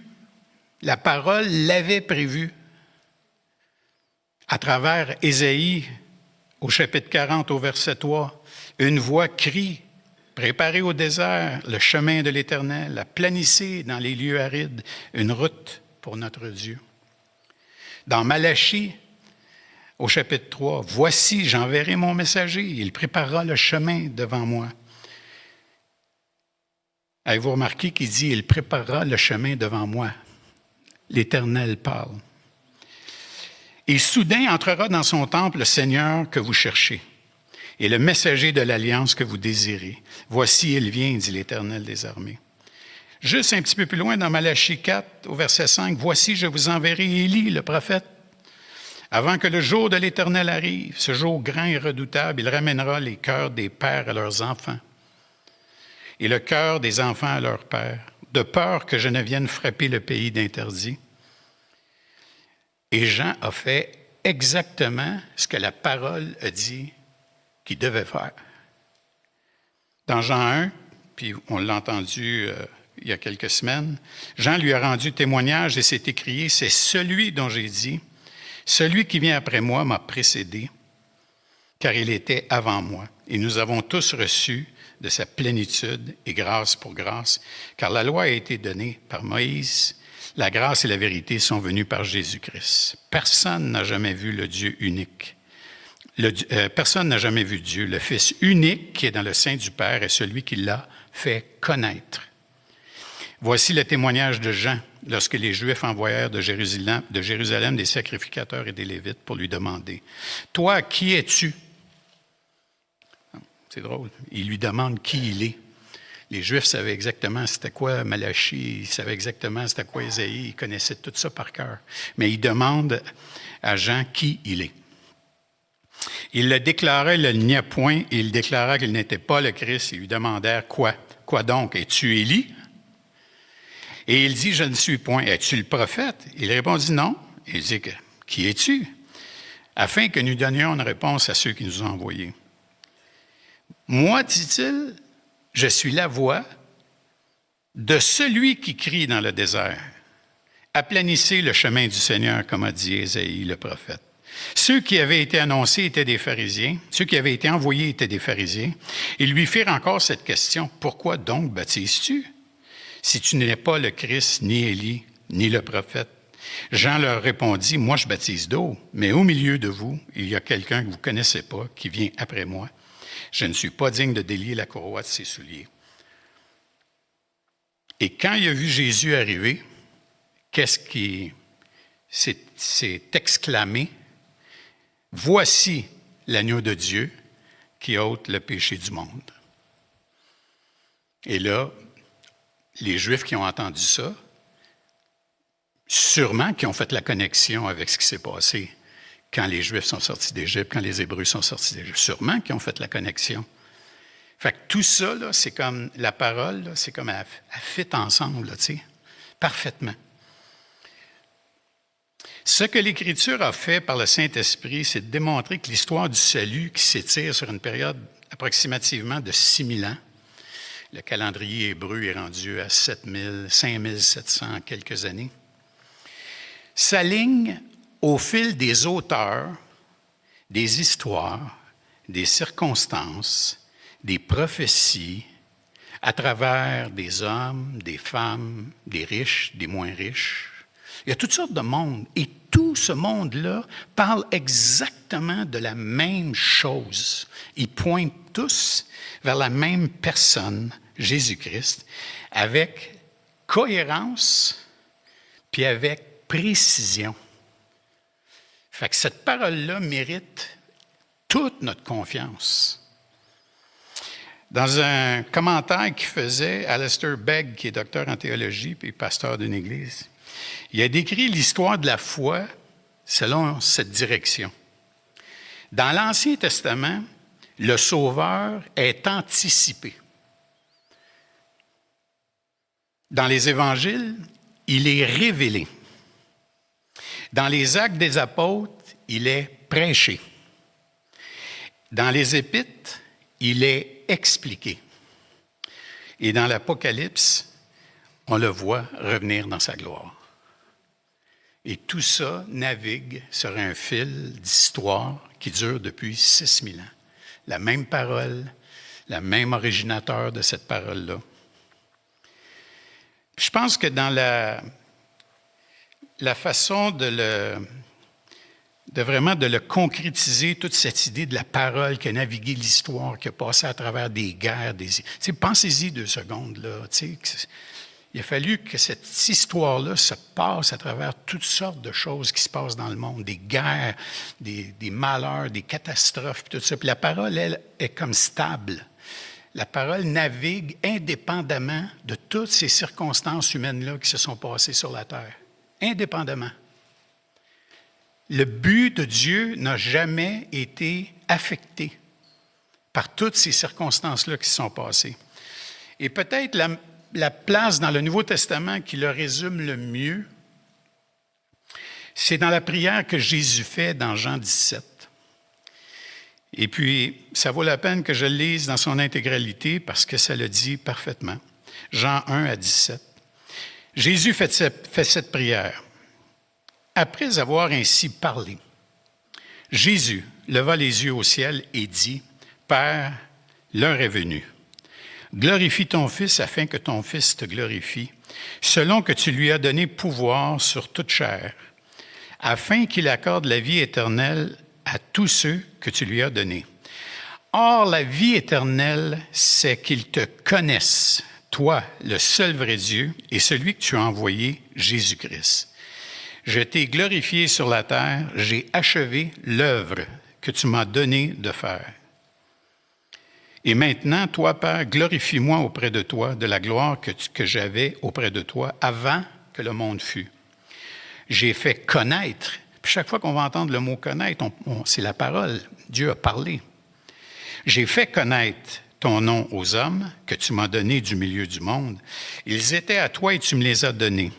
la parole l'avait prévu. À travers Ésaïe, au chapitre 40, au verset 3, une voix crie, préparez au désert le chemin de l'Éternel, aplanissez dans les lieux arides une route pour notre Dieu. Dans Malachie, au chapitre 3, voici, j'enverrai mon messager, il préparera le chemin devant moi. Avez-vous remarqué qu'il dit, il préparera le chemin devant moi? L'Éternel parle. Et soudain entrera dans son temple le Seigneur que vous cherchez, et le messager de l'alliance que vous désirez. Voici, il vient, dit l'Éternel des armées. Juste un petit peu plus loin, dans Malachie 4, au verset 5, voici, je vous enverrai Élie, le prophète. Avant que le jour de l'Éternel arrive, ce jour grand et redoutable, il ramènera les cœurs des pères à leurs enfants et le cœur des enfants à leurs pères, de peur que je ne vienne frapper le pays d'interdit. Et Jean a fait exactement ce que la parole a dit qu'il devait faire. Dans Jean 1, puis on l'a entendu il y a quelques semaines, Jean lui a rendu témoignage et s'est écrié, c'est celui dont j'ai dit, celui qui vient après moi m'a précédé, car il était avant moi. Et nous avons tous reçu de sa plénitude et grâce pour grâce, car la loi a été donnée par Moïse, la grâce et la vérité sont venues par Jésus-Christ. Personne n'a jamais vu le Dieu unique. Personne n'a jamais vu Dieu. Le Fils unique qui est dans le sein du Père est celui qui l'a fait connaître. Voici le témoignage de Jean lorsque les Juifs envoyèrent de Jérusalem des sacrificateurs et des Lévites pour lui demander « Toi, qui es-tu? » C'est drôle. Il lui demande qui il est. Les Juifs savaient exactement c'était quoi Malachie, ils savaient exactement c'était quoi Ésaïe, ils connaissaient tout ça par cœur. Mais il demande à Jean qui il est. Il le déclarait, le nia point, et il déclara qu'il n'était pas le Christ. Ils lui demandèrent quoi? Quoi donc? Es-tu Élie? Et il dit, je ne suis point. Es-tu le prophète? Il répondit non. Il dit, qui es-tu? Afin que nous donnions une réponse à ceux qui nous ont envoyés. Moi, dit-il, je suis la voix de celui qui crie dans le désert. Aplanissez le chemin du Seigneur, comme a dit Ésaïe, le prophète. Ceux qui avaient été annoncés étaient des pharisiens. Ceux qui avaient été envoyés étaient des pharisiens. Ils lui firent encore cette question. Pourquoi donc baptises-tu? Si tu n'es pas le Christ, ni Élie, ni le prophète. Jean leur répondit, moi je baptise d'eau, mais au milieu de vous, il y a quelqu'un que vous ne connaissez pas, qui vient après moi. Je ne suis pas digne de délier la courroie de ses souliers. Et quand il a vu Jésus arriver, qu'est-ce qui s'est exclamé? Voici l'agneau de Dieu qui ôte le péché du monde. Et là, les Juifs qui ont entendu ça, sûrement qui ont fait la connexion avec ce qui s'est passé quand les Juifs sont sortis d'Égypte, quand les Hébreux sont sortis d'Égypte. Sûrement qu'ils ont fait la connexion. Fait que tout ça, là, c'est comme la parole, là, c'est comme elle fit ensemble, là, tu sais, parfaitement. Ce que l'Écriture a fait par le Saint-Esprit, c'est de démontrer que l'histoire du salut, qui s'étire sur une période approximativement de 6000 ans, le calendrier hébreu est rendu à 5700 en quelques années, s'aligne au fil des auteurs, des histoires, des circonstances, des prophéties, à travers des hommes, des femmes, des riches, des moins riches. Il y a toutes sortes de mondes. Et tout ce monde-là parle exactement de la même chose. Ils pointent tous vers la même personne, Jésus-Christ, avec cohérence puis avec précision. Fait que cette parole-là mérite toute notre confiance. Dans un commentaire qu'il faisait, Alistair Begg, qui est docteur en théologie puis pasteur d'une église, il a décrit l'histoire de la foi selon cette direction. Dans l'Ancien Testament, le Sauveur est anticipé. Dans les Évangiles, il est révélé. Dans les Actes des Apôtres, il est prêché. Dans les Épîtres, il est expliqué. Et dans l'Apocalypse, on le voit revenir dans sa gloire. Et tout ça navigue sur un fil d'histoire qui dure depuis 6000 ans. La même parole, le même originateur de cette parole-là. Je pense que dans la façon de vraiment de le concrétiser, toute cette idée de la parole qui a navigué l'histoire, qui a passé à travers des guerres, pensez-y 2 secondes, là, il a fallu que cette histoire-là se passe à travers toutes sortes de choses qui se passent dans le monde, des guerres, des malheurs, des catastrophes, tout ça. Puis la parole, elle, est comme stable. La parole navigue indépendamment de toutes ces circonstances humaines-là qui se sont passées sur la terre. Indépendamment. Le but de Dieu n'a jamais été affecté par toutes ces circonstances-là qui se sont passées. Et peut-être la place dans le Nouveau Testament qui le résume le mieux, c'est dans la prière que Jésus fait dans Jean 17. Et puis, ça vaut la peine que je le lise dans son intégralité parce que ça le dit parfaitement. Jean 1 à 17. Jésus fait cette prière. Après avoir ainsi parlé, Jésus leva les yeux au ciel et dit, « Père, l'heure est venue. Glorifie ton Fils afin que ton Fils te glorifie, selon que tu lui as donné pouvoir sur toute chair, afin qu'il accorde la vie éternelle à tous ceux que tu lui as donnés. Or, la vie éternelle, c'est qu'ils te connaissent, toi, le seul vrai Dieu, et celui que tu as envoyé, Jésus-Christ. Je t'ai glorifié sur la terre, j'ai achevé l'œuvre que tu m'as donné de faire. Et maintenant, toi, Père, glorifie-moi auprès de toi de la gloire que j'avais auprès de toi avant que le monde fût. J'ai fait connaître, puis chaque fois qu'on va entendre le mot connaître, c'est la parole, Dieu a parlé. J'ai fait connaître ton nom aux hommes que tu m'as donnés du milieu du monde. Ils étaient à toi et tu me les as donnés.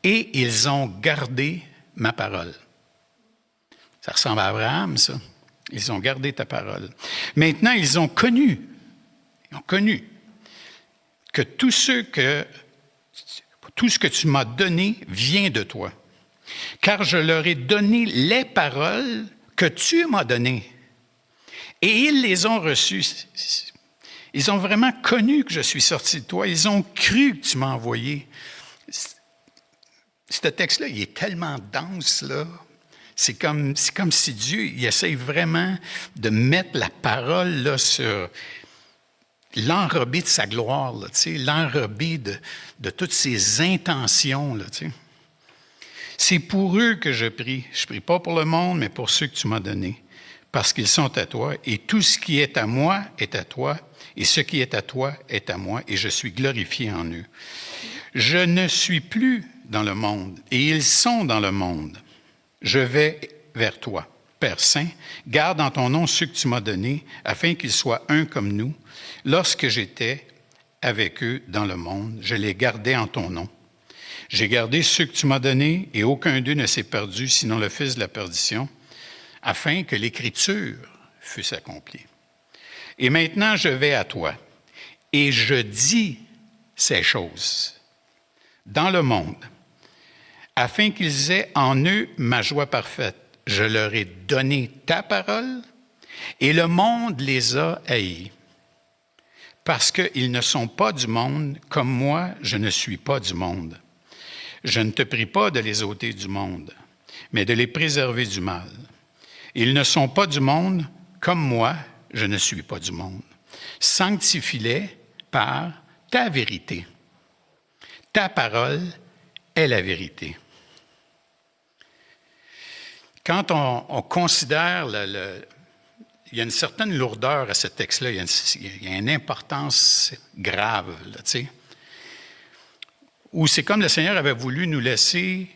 Et ils ont gardé ma parole. Ça ressemble à Abraham, ça. Ils ont gardé ta parole. Maintenant, ils ont connu que tout ce que tu m'as donné vient de toi. Car je leur ai donné les paroles que tu m'as données. Et ils les ont reçues. Ils ont vraiment connu que je suis sorti de toi. Ils ont cru que tu m'as envoyé. Ce texte-là, il est tellement dense, là. C'est comme si Dieu il essaye vraiment de mettre la parole là, sur l'enrobé de sa gloire, là, l'enrobé de toutes ses intentions. Là, c'est pour eux que je prie. Je ne prie pas pour le monde, mais pour ceux que tu m'as donnés, parce qu'ils sont à toi, et tout ce qui est à moi est à toi, et ce qui est à toi est à moi, et je suis glorifié en eux. Je ne suis plus dans le monde, et ils sont dans le monde. Je vais vers toi. Père Saint, garde en ton nom ceux que tu m'as donnés, afin qu'ils soient un comme nous. Lorsque j'étais avec eux dans le monde, je les gardais en ton nom. J'ai gardé ceux que tu m'as donnés, et aucun d'eux ne s'est perdu, sinon le fils de la perdition, afin que l'Écriture fût accomplie. Et maintenant, je vais à toi, et je dis ces choses dans le monde, afin qu'ils aient en eux ma joie parfaite. Je leur ai donné ta parole, et le monde les a haïs, parce qu'ils ne sont pas du monde, comme moi, je ne suis pas du monde. Je ne te prie pas de les ôter du monde, mais de les préserver du mal. Ils ne sont pas du monde, comme moi, je ne suis pas du monde. Sanctifie-les par ta vérité. Ta parole est la vérité. Quand on considère, il y a une certaine lourdeur à ce texte-là, il y a une importance grave, là, tu sais, où c'est comme le Seigneur avait voulu nous laisser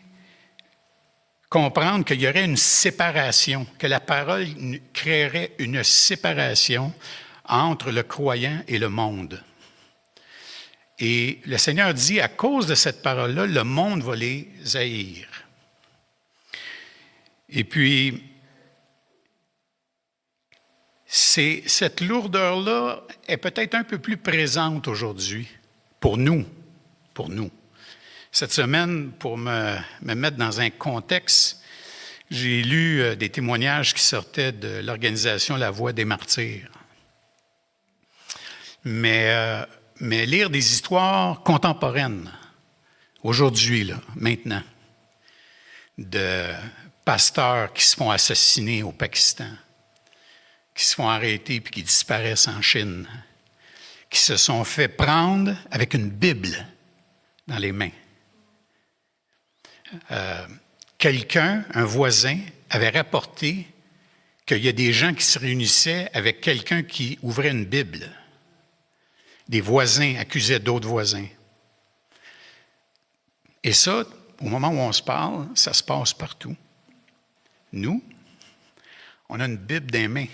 comprendre qu'il y aurait une séparation, que la parole créerait une séparation entre le croyant et le monde. Et le Seigneur dit, à cause de cette parole-là, le monde va les haïr. Et puis, cette lourdeur-là est peut-être un peu plus présente aujourd'hui pour nous. Cette semaine, pour me mettre dans un contexte, j'ai lu des témoignages qui sortaient de l'organisation La Voix des Martyrs. Mais lire des histoires contemporaines, aujourd'hui, là, maintenant, de pasteurs qui se font assassiner au Pakistan, qui se font arrêter puis qui disparaissent en Chine, qui se sont fait prendre avec une Bible dans les mains. Quelqu'un, un voisin, avait rapporté qu'il y a des gens qui se réunissaient avec quelqu'un qui ouvrait une Bible. Des voisins accusaient d'autres voisins. Et ça, au moment où on se parle, ça se passe partout. Nous, on a une Bible dans les mains.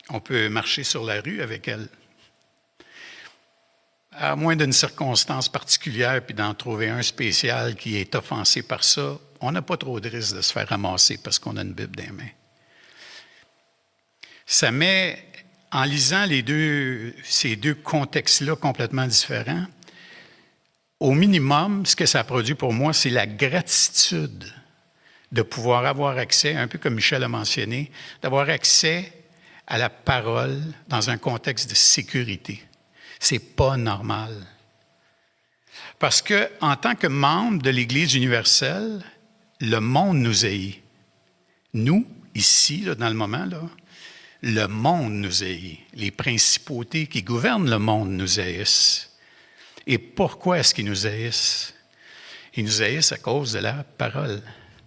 On peut marcher sur la rue avec elle. À moins d'une circonstance particulière, puis d'en trouver un spécial qui est offensé par ça, on n'a pas trop de risque de se faire ramasser parce qu'on a une Bible dans les mains. Ça met, en lisant ces deux contextes-là complètement différents, au minimum, ce que ça produit pour moi, c'est la gratitude de pouvoir avoir accès, un peu comme Michel a mentionné, d'avoir accès à la parole dans un contexte de sécurité. C'est pas normal. Parce que, en tant que membre de l'Église universelle, le monde nous haït. Nous, ici, là, dans le moment, là, le monde nous haït. Les principautés qui gouvernent le monde nous haïssent. Et pourquoi est-ce qu'ils nous haïssent? Ils nous haïssent à cause de la parole,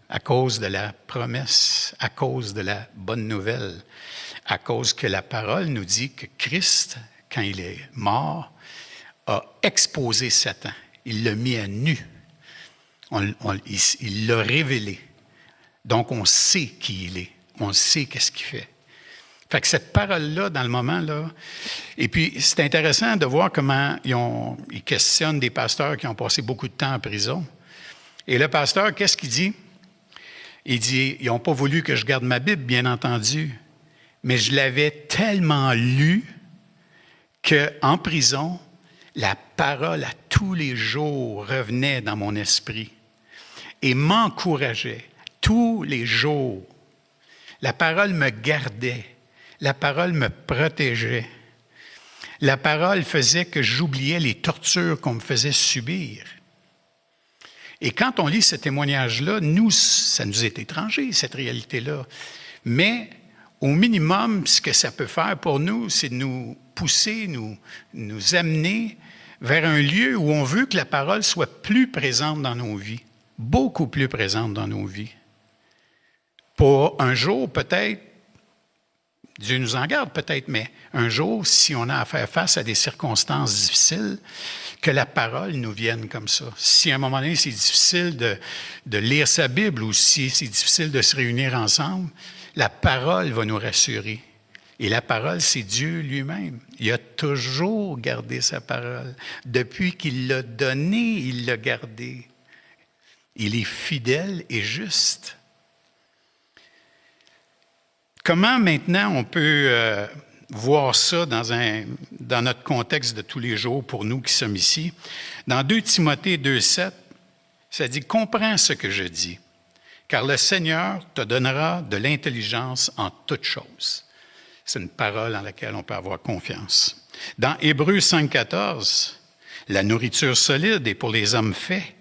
à cause de la promesse, à cause de la bonne nouvelle, à cause que la parole nous dit que Christ, quand il est mort, a exposé Satan. Il l'a mis à nu. Il l'a révélé. Donc, on sait qui il est. On sait qu'est-ce qu'il fait. Fait que cette parole-là, dans le moment, là... Et puis, c'est intéressant de voir comment ils questionnent des pasteurs qui ont passé beaucoup de temps en prison. Et le pasteur, qu'est-ce qu'il dit? Il dit, ils n'ont pas voulu que je garde ma Bible, bien entendu, mais je l'avais tellement lue qu'en prison, la parole à tous les jours revenait dans mon esprit et m'encourageait tous les jours. La parole me gardait, la parole me protégeait. La parole faisait que j'oubliais les tortures qu'on me faisait subir. Et quand on lit ce témoignage-là, ça nous est étranger, cette réalité-là. Mais au minimum, ce que ça peut faire pour nous, c'est de nous pousser, nous amener vers un lieu où on veut que la parole soit plus présente dans nos vies, beaucoup plus présente dans nos vies. Pour un jour, peut-être, Dieu nous en garde peut-être, mais un jour, si on a à faire face à des circonstances difficiles, que la parole nous vienne comme ça. Si à un moment donné, c'est difficile de lire sa Bible ou si c'est difficile de se réunir ensemble, la parole va nous rassurer. Et la parole, c'est Dieu lui-même. Il a toujours gardé sa parole. Depuis qu'il l'a donnée, il l'a gardée. Il est fidèle et juste. Comment maintenant on peut voir ça dans notre contexte de tous les jours pour nous qui sommes ici? Dans 2 Timothée 2,7, ça dit « Comprends ce que je dis, car le Seigneur te donnera de l'intelligence en toutes choses. » C'est une parole en laquelle on peut avoir confiance. Dans Hébreux 5,14, la nourriture solide est pour les hommes faits,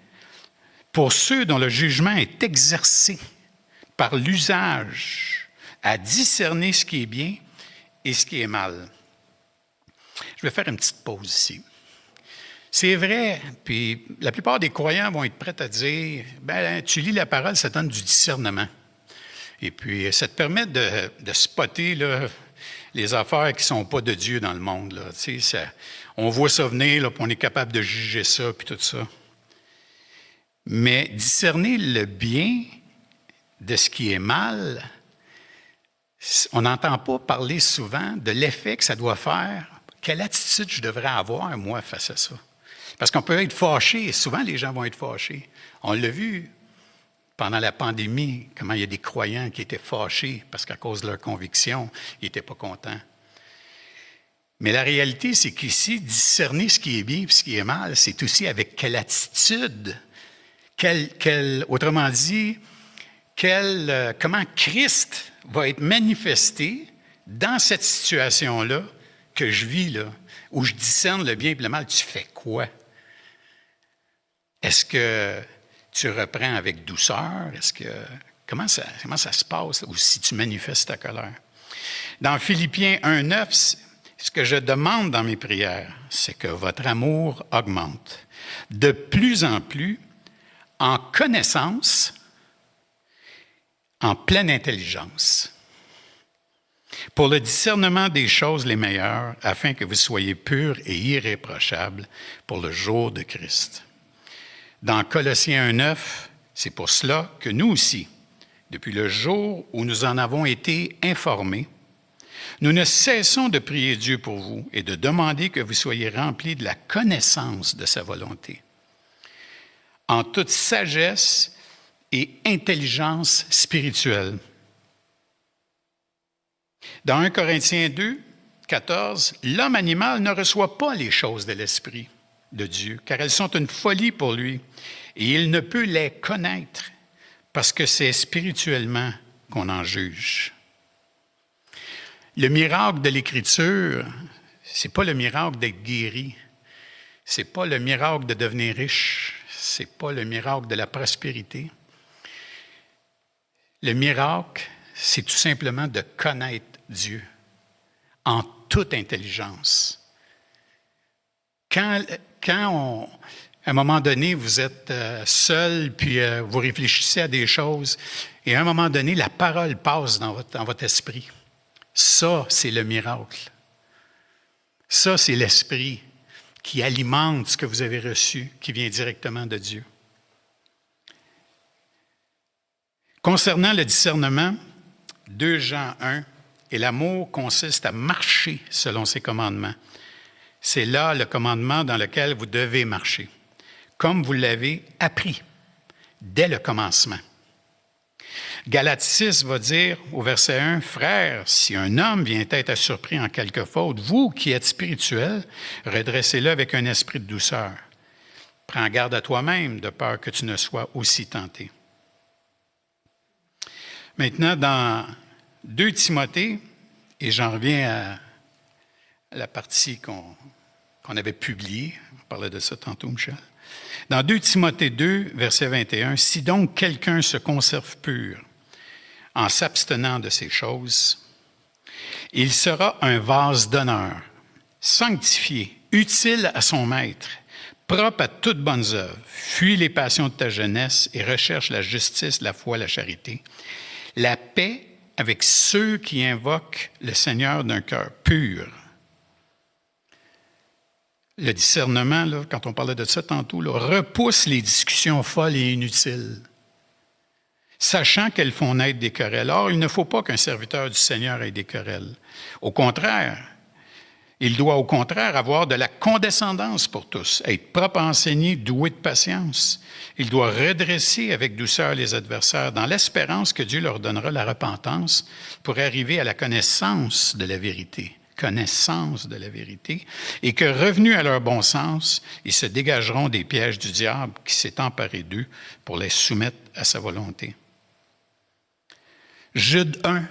pour ceux dont le jugement est exercé par l'usage à discerner ce qui est bien et ce qui est mal. Je vais faire une petite pause ici. C'est vrai, puis la plupart des croyants vont être prêts à dire, ben tu lis la parole, ça donne du discernement. Et puis, ça te permet de spotter là, les affaires qui ne sont pas de Dieu dans le monde. Là. Tu sais, on voit ça venir, là, puis on est capable de juger ça, puis tout ça. Mais discerner le bien de ce qui est mal, on n'entend pas parler souvent de l'effet que ça doit faire. Quelle attitude je devrais avoir, moi, face à ça? Parce qu'on peut être fâché, et souvent les gens vont être fâchés. On l'a vu pendant la pandémie, comment il y a des croyants qui étaient fâchés parce qu'à cause de leur conviction, ils n'étaient pas contents. Mais la réalité, c'est qu'ici, discerner ce qui est bien et ce qui est mal, c'est aussi avec quelle attitude, autrement dit, comment Christ va être manifesté dans cette situation-là que je vis, là, où je discerne le bien et le mal. Tu fais quoi? Est-ce que tu reprends avec douceur? Comment ça se passe? Ou si tu manifestes ta colère? Dans Philippiens 1,9, ce que je demande dans mes prières, c'est que votre amour augmente de plus en plus en connaissance, en pleine intelligence, pour le discernement des choses les meilleures, afin que vous soyez purs et irréprochables pour le jour de Christ. Dans Colossiens 1,9, c'est pour cela que nous aussi, depuis le jour où nous en avons été informés, nous ne cessons de prier Dieu pour vous et de demander que vous soyez remplis de la connaissance de sa volonté, en toute sagesse et intelligence spirituelle. Dans 1 Corinthiens 2, 14, l'homme animal ne reçoit pas les choses de l'Esprit de Dieu, car elles sont une folie pour lui, et il ne peut les connaître, parce que c'est spirituellement qu'on en juge. Le miracle de l'Écriture, c'est pas le miracle d'être guéri, c'est pas le miracle de devenir riche, c'est pas le miracle de la prospérité. Le miracle, c'est tout simplement de connaître Dieu en toute intelligence. Quand à un moment donné, vous êtes seul, puis vous réfléchissez à des choses, et à un moment donné, la parole passe dans votre esprit. Ça, c'est le miracle. Ça, c'est l'esprit qui alimente ce que vous avez reçu, qui vient directement de Dieu. Concernant le discernement, 2 Jean 1, et l'amour consiste à marcher selon ses commandements. C'est là le commandement dans lequel vous devez marcher, comme vous l'avez appris dès le commencement. Galates 6 va dire au verset 1, « Frères, si un homme vient être surpris en quelque faute, vous qui êtes spirituels, redressez-le avec un esprit de douceur. Prends garde à toi-même, de peur que tu ne sois aussi tenté. » Maintenant, dans 2 Timothée, et j'en reviens à la partie qu'on avait publiée, on parlait de ça tantôt, Michel. Dans 2 Timothée 2, verset 21, « Si donc quelqu'un se conserve pur en s'abstenant de ces choses, il sera un vase d'honneur, sanctifié, utile à son maître, propre à toutes bonnes œuvres. Fuis les passions de ta jeunesse et recherche la justice, la foi, la charité, la paix avec ceux qui invoquent le Seigneur d'un cœur pur. Le discernement, là, quand on parlait de ça tantôt, là, repousse les discussions folles et inutiles, sachant qu'elles font naître des querelles. Or, il ne faut pas qu'un serviteur du Seigneur ait des querelles. Au contraire, il doit au contraire avoir de la condescendance pour tous, être propre à enseigner, doué de patience. Il doit redresser avec douceur les adversaires dans l'espérance que Dieu leur donnera la repentance pour arriver à la connaissance de la vérité. Connaissance de la vérité, et que, revenus à leur bon sens, ils se dégageront des pièges du diable qui s'est emparé d'eux pour les soumettre à sa volonté. Jude 1,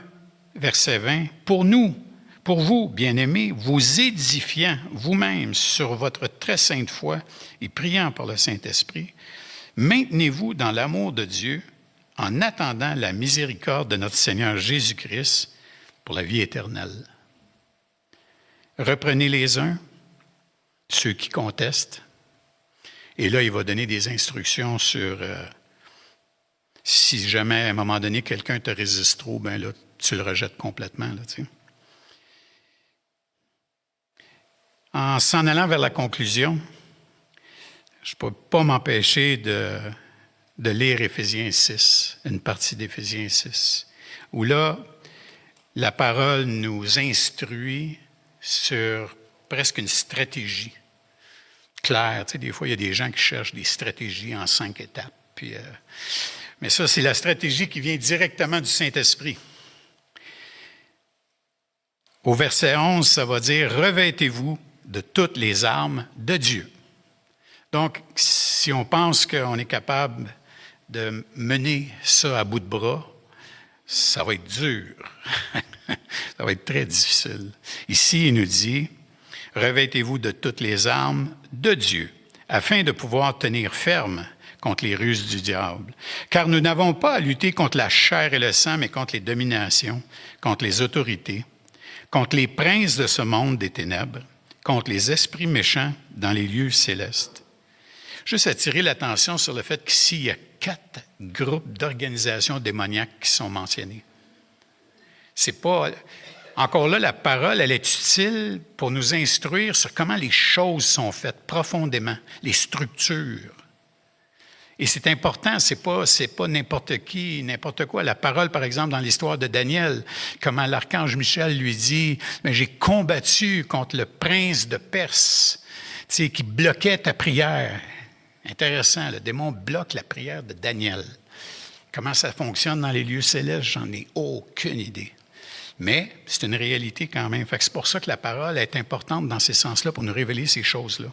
verset 20, « Pour vous, bien-aimés, vous édifiant vous-même sur votre très sainte foi et priant par le Saint-Esprit, maintenez-vous dans l'amour de Dieu en attendant la miséricorde de notre Seigneur Jésus-Christ pour la vie éternelle. » Reprenez les uns, ceux qui contestent, et là, il va donner des instructions sur si jamais à un moment donné quelqu'un te résiste trop, bien là, tu le rejettes complètement. Là, tu sais. En s'en allant vers la conclusion, je ne peux pas m'empêcher de lire Éphésiens 6, une partie d'Éphésiens 6, où là, la parole nous instruit sur presque une stratégie claire. Tu sais, des fois, il y a des gens qui cherchent des stratégies en 5 étapes. Mais ça, c'est la stratégie qui vient directement du Saint-Esprit. Au verset 11, ça va dire « Revêtez-vous de toutes les armes de Dieu ». Donc, si on pense qu'on est capable de mener ça à bout de bras, ça va être dur. Ça va être très difficile. Ici, il nous dit, « Revêtez-vous de toutes les armes de Dieu, afin de pouvoir tenir ferme contre les ruses du diable. Car nous n'avons pas à lutter contre la chair et le sang, mais contre les dominations, contre les autorités, contre les princes de ce monde des ténèbres, contre les esprits méchants dans les lieux célestes. » Juste attirer l'attention sur le fait qu'ici, il y a 4 groupes d'organisations démoniaques qui sont mentionnés. C'est pas... Encore là, la parole, elle est utile pour nous instruire sur comment les choses sont faites profondément, les structures. Et c'est important, c'est pas n'importe qui, n'importe quoi. La parole, par exemple, dans l'histoire de Daniel, comment l'archange Michel lui dit « Mais j'ai combattu contre le prince de Perse, qui bloquait ta prière. » Intéressant, le démon bloque la prière de Daniel. Comment ça fonctionne dans les lieux célestes, j'en ai aucune idée. Mais c'est une réalité quand même. C'est pour ça que la parole est importante dans ces sens-là, pour nous révéler ces choses-là.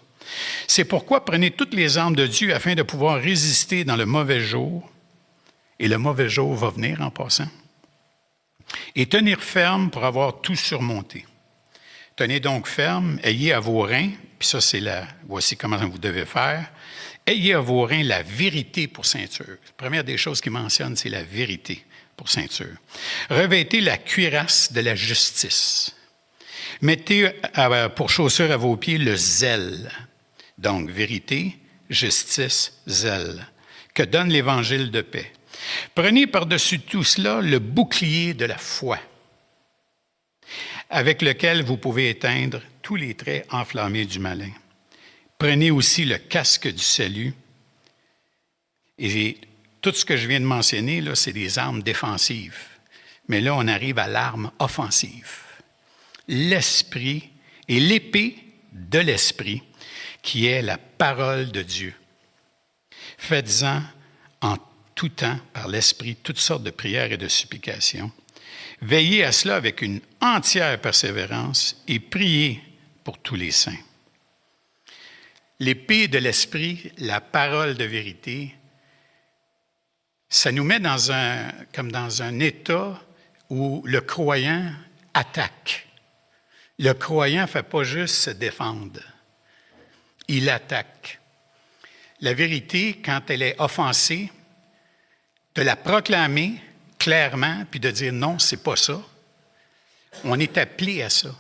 C'est pourquoi prenez toutes les armes de Dieu afin de pouvoir résister dans le mauvais jour, et le mauvais jour va venir en passant, et tenir ferme pour avoir tout surmonté. Tenez donc ferme, ayez à vos reins, puis ça voici comment vous devez faire, ayez à vos reins la vérité pour ceinture. La première des choses qu'il mentionne, c'est la vérité pour ceinture. Revêtez la cuirasse de la justice. Mettez pour chaussure à vos pieds le zèle. Donc, vérité, justice, zèle, que donne l'Évangile de paix. Prenez par-dessus tout cela le bouclier de la foi, avec lequel vous pouvez éteindre tous les traits enflammés du malin. Prenez aussi le casque du salut. Et tout ce que je viens de mentionner, là, c'est des armes défensives. Mais là, on arrive à l'arme offensive. L'esprit et l'épée de l'esprit, qui est la parole de Dieu. Faites-en en tout temps, par l'esprit, toutes sortes de prières et de supplications. Veillez à cela avec une entière persévérance et priez pour tous les saints. L'épée de l'esprit, la parole de vérité, ça nous met comme dans un état où le croyant attaque. Le croyant ne fait pas juste se défendre, il attaque. La vérité, quand elle est offensée, de la proclamer clairement, puis de dire non, c'est pas ça. On est appelé à ça.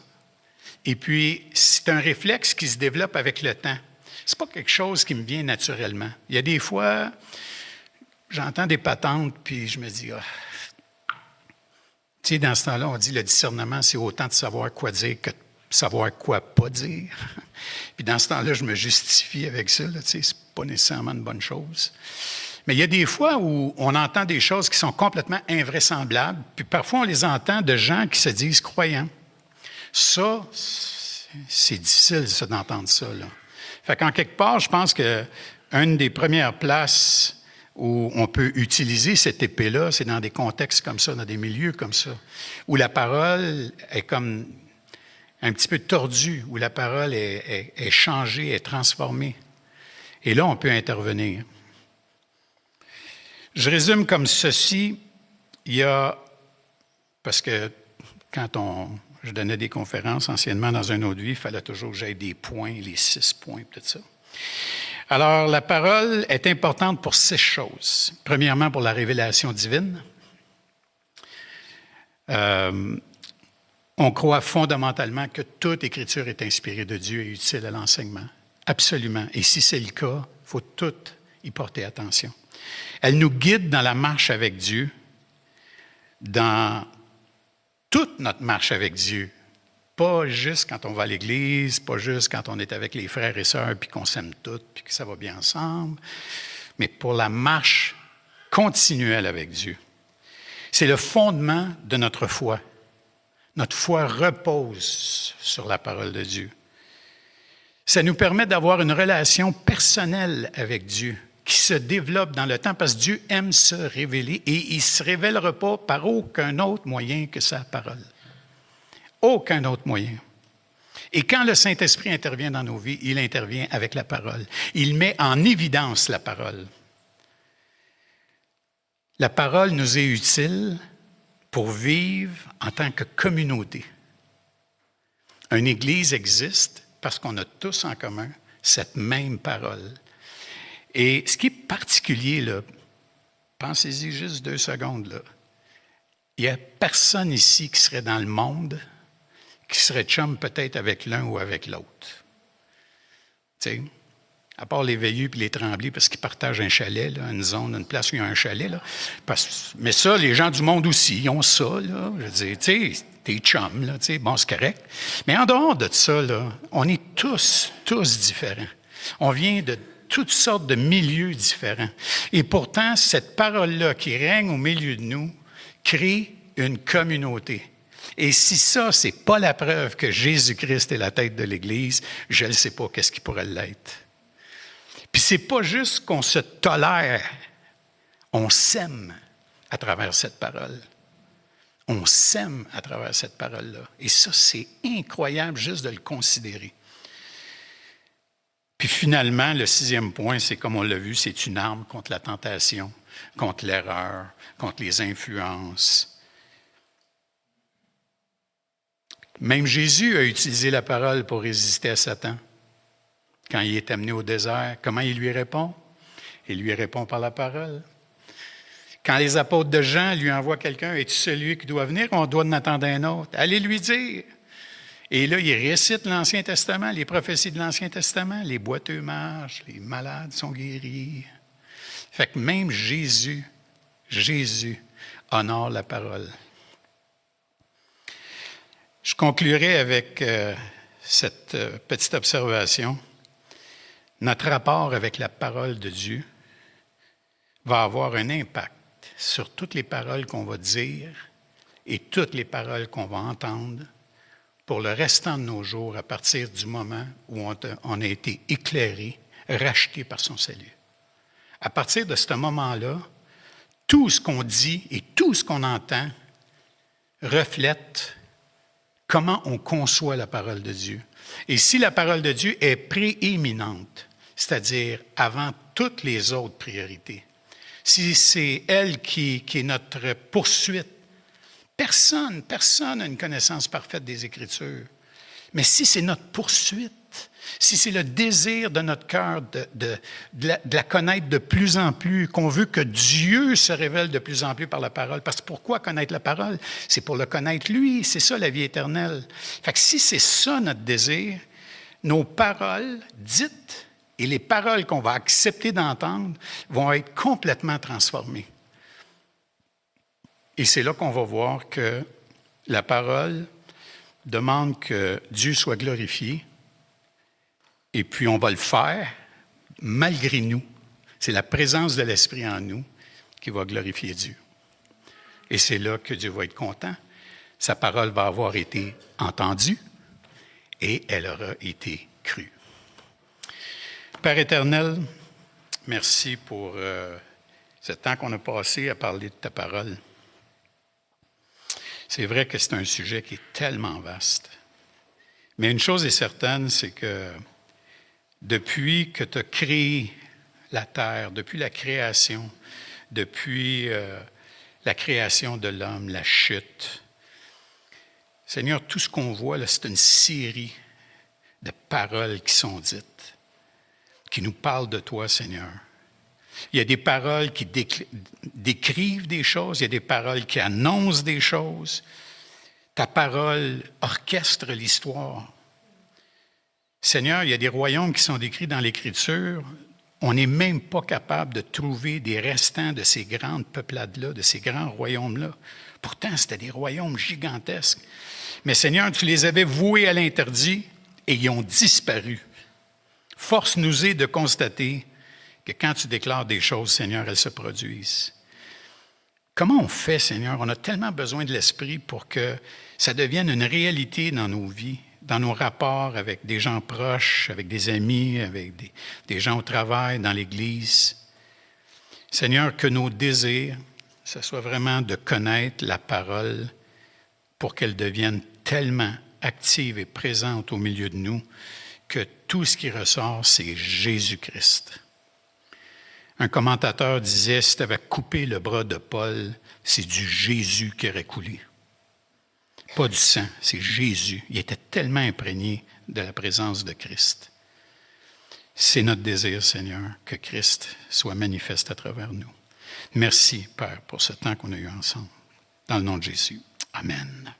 Et puis, c'est un réflexe qui se développe avec le temps. C'est pas quelque chose qui me vient naturellement. Il y a des fois, j'entends des patentes, puis je me dis, Tu sais, dans ce temps-là, on dit le discernement, c'est autant de savoir quoi dire que de savoir quoi pas dire. Puis dans ce temps-là, je me justifie avec ça. Là, tu sais, c'est pas nécessairement une bonne chose. Mais il y a des fois où on entend des choses qui sont complètement invraisemblables, puis parfois on les entend de gens qui se disent croyants. Ça, c'est difficile ça, d'entendre ça. Là. Fait qu'en quelque part, je pense qu'une des premières places où on peut utiliser cette épée-là, c'est dans des contextes comme ça, dans des milieux comme ça, où la parole est comme un petit peu tordue, où la parole est changée, est transformée. Et là, on peut intervenir. Je résume comme ceci. Il y a, parce que quand je donnais des conférences anciennement dans une autre vie, il fallait toujours que j'aie des points, les 6 points, tout ça. Alors, la parole est importante pour 6 choses. Premièrement, pour la révélation divine. On croit fondamentalement que toute écriture est inspirée de Dieu et utile à l'enseignement. Absolument. Et si c'est le cas, il faut tout y porter attention. Elle nous guide dans la marche avec Dieu, dans toute notre marche avec Dieu. Pas juste quand on va à l'église, pas juste quand on est avec les frères et sœurs, puis qu'on s'aime tous, puis que ça va bien ensemble, mais pour la marche continuelle avec Dieu. C'est le fondement de notre foi. Notre foi repose sur la parole de Dieu. Ça nous permet d'avoir une relation personnelle avec Dieu qui se développe dans le temps parce que Dieu aime se révéler et il ne se révélera pas par aucun autre moyen que sa parole. Aucun autre moyen. Et quand le Saint-Esprit intervient dans nos vies, il intervient avec la parole. Il met en évidence la parole. La parole nous est utile pour vivre en tant que communauté. Une Église existe parce qu'on a tous en commun cette même parole. Et ce qui est particulier, là, pensez-y juste 2 secondes, là. Il n'y a personne ici qui serait dans le monde qui serait chum peut-être avec l'un ou avec l'autre. Tu sais, à part les Veilleux et les Tremblés, parce qu'ils partagent un chalet, là, une zone, une place où il y a un chalet. Là. Mais ça, les gens du monde aussi, ils ont ça. Là. Je veux dire, tu sais, t'es chum, là, tu sais, bon, c'est correct. Mais en dehors de ça, là, on est tous différents. On vient de toutes sortes de milieux différents. Et pourtant, cette parole-là qui règne au milieu de nous crée une communauté. Et si ça, ce n'est pas la preuve que Jésus-Christ est la tête de l'Église, je ne sais pas qu'est-ce qui pourrait l'être. Puis ce n'est pas juste qu'on se tolère, on s'aime à travers cette parole. On s'aime à travers cette parole-là. Et ça, c'est incroyable juste de le considérer. Puis finalement, le 6e point, c'est comme on l'a vu, c'est une arme contre la tentation, contre l'erreur, contre les influences. Même Jésus a utilisé la parole pour résister à Satan. Quand il est amené au désert, comment il lui répond? Il lui répond par la parole. Quand les apôtres de Jean lui envoient quelqu'un, « Es-tu celui qui doit venir? On doit en attendre un autre. » Allez lui dire. Et là, il récite l'Ancien Testament, les prophéties de l'Ancien Testament. Les boiteux marchent, les malades sont guéris. Fait que même Jésus honore la parole. Je conclurai avec cette petite observation. Notre rapport avec la parole de Dieu va avoir un impact sur toutes les paroles qu'on va dire et toutes les paroles qu'on va entendre pour le restant de nos jours à partir du moment où on a été éclairé, racheté par son salut. À partir de ce moment-là, tout ce qu'on dit et tout ce qu'on entend reflète comment on conçoit la parole de Dieu. Et si la parole de Dieu est prééminente, c'est-à-dire avant toutes les autres priorités, si c'est elle qui est notre poursuite, personne n'a une connaissance parfaite des Écritures. Mais si c'est notre poursuite, si c'est le désir de notre cœur de la connaître de plus en plus, qu'on veut que Dieu se révèle de plus en plus par la parole. Parce que pourquoi connaître la parole? C'est pour le connaître lui, c'est ça la vie éternelle. Fait que si c'est ça notre désir, nos paroles dites et les paroles qu'on va accepter d'entendre vont être complètement transformées. Et c'est là qu'on va voir que La parole demande que Dieu soit glorifié, et puis on va le faire malgré nous. C'est la présence de l'Esprit en nous qui va glorifier Dieu. Et c'est là que Dieu va être content. Sa parole va avoir été entendue et elle aura été crue. Père éternel, merci pour ce temps qu'on a passé à parler de ta parole. C'est vrai que c'est un sujet qui est tellement vaste. Mais une chose est certaine, c'est que depuis que tu as créé la terre, depuis la création, depuis la création de l'homme, la chute, Seigneur, tout ce qu'on voit, là, c'est une série de paroles qui sont dites, qui nous parlent de toi, Seigneur. Il y a des paroles qui décrivent des choses, il y a des paroles qui annoncent des choses. Ta parole orchestre l'histoire. Seigneur, il y a des royaumes qui sont décrits dans l'Écriture. On n'est même pas capable de trouver des restants de ces grandes peuplades-là, de ces grands royaumes-là. Pourtant, c'était des royaumes gigantesques. Mais Seigneur, tu les avais voués à l'interdit et ils ont disparu. Force-nous de constater que quand tu déclares des choses, Seigneur, elles se produisent. Comment on fait, Seigneur? On a tellement besoin de l'Esprit pour que ça devienne une réalité dans nos vies, dans nos rapports avec des gens proches, avec des amis, avec des gens au travail, dans l'Église. Seigneur, que nos désirs, ce soit vraiment de connaître la parole pour qu'elle devienne tellement active et présente au milieu de nous que tout ce qui ressort, c'est Jésus-Christ. Un commentateur disait, si tu avais coupé le bras de Paul, c'est du Jésus qui aurait coulé. Pas du sang, c'est Jésus. Il était tellement imprégné de la présence de Christ. C'est notre désir, Seigneur, que Christ soit manifeste à travers nous. Merci, Père, pour ce temps qu'on a eu ensemble. Dans le nom de Jésus. Amen.